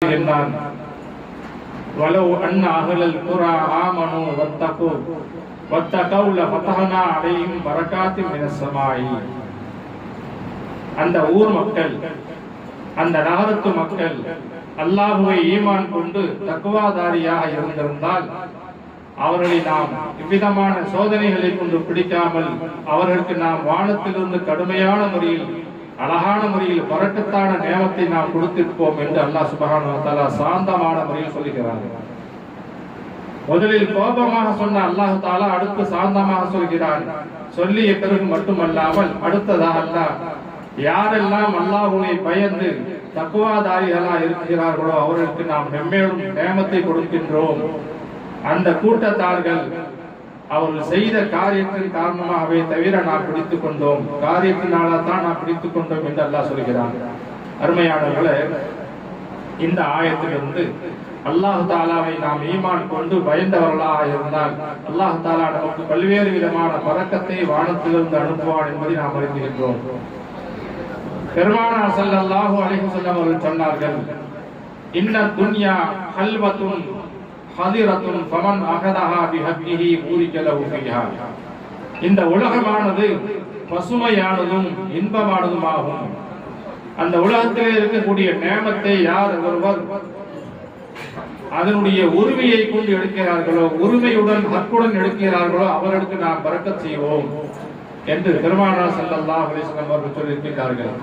என்றான். வலவ் அன்ன அஹ்லல் குரா ஆமனு வத்தகூ லஃபதஹ்னா அலைஹிம் பரகாத்தின் மினஸ் ஸமாஇ. அந்த ஊர் மக்கள், அந்த நகரத்து மக்கள் அல்லாஹ்வை ஈமான் கொண்டு தக்வாதாரியாக இருந்திருந்தால் அவர்களை நாம் இவ்விதமான சோதனைகளை கொண்டு பிடிக்காமல் அவர்களுக்கு நாம் வானத்திலிருந்து கடுமையான முறையில் அழகான முறையில் பரக்கத்தான நேமத்தை நாம் கொடுத்திருப்போம் என்று அல்லாஹ் சுப்ஹானஹு வ தஆலா சாந்தமான முறையில் சொல்கிறார். முதலில் கோபமாக சொன்ன அல்லாஹ் தஆலா அடுத்து சாந்தமாக சொல்கிறான். சொல்லிய பிறகு மட்டுமல்லாமல் அடுத்ததாக அல்லாஹ் யாரெல்லாம் அல்லாஹ்வை பயந்து தக்வாதாரிகளா இருக்கிறார்களோ அவர்களுக்கு நாம் மென்மேலும் நேமத்தை கொடுக்கின்றோம். அந்த கூட்டத்தார்கள் அவர்கள் செய்த காரியத்தின் காரணமாகவே தவிர நாம் பிடித்துக் கொண்டோம், காரியத்தினால தான் நாம் பிடித்துக் கொண்டோம் என்று அல்லாஹ் சொல்கிறான். அருமையானவர்களே, இந்த ஆயத்திலிருந்து அல்லாஹ் தாலாவை நாம் ஈமான் கொண்டு பயந்தவர்களாக இருந்தால் அல்லாஹ் தாலா நமக்கு பல்வேறு விதமான பரக்கத்தை வானத்திலிருந்து அனுப்புவான் என்பதை நாம் அறிந்திருக்கிறோம். பெருமானார் ஸல்லல்லாஹு அலைஹி வஸல்லம் அவர்கள் சொன்னார்கள், இன்ன துன்யா ஹல்வத்துன் ஹதிரத்துன் ஃபமன் அகதஹா பிஹக்கிஹி ஊரிக லஹு ஃபீஹா. இந்த உலகமானது பசுமையானதும் இன்பமானதுமாகும். அந்த உலகத்திலே இருக்கக்கூடிய நேமத்தை யார் ஒருவர் அதனுடைய உரிமையை கொண்டு எடுக்கிறார்களோ, உரிமையுடன் ஹக்குடன் எடுக்கிறார்களோ அவர்களுக்கு நாம் பரக்கத் செய்வோம் என்று பெருமானார் ஸல்லல்லாஹு அலைஹி வஸல்லம் அவர்கள் சொல்லியிருக்கிறார்கள்.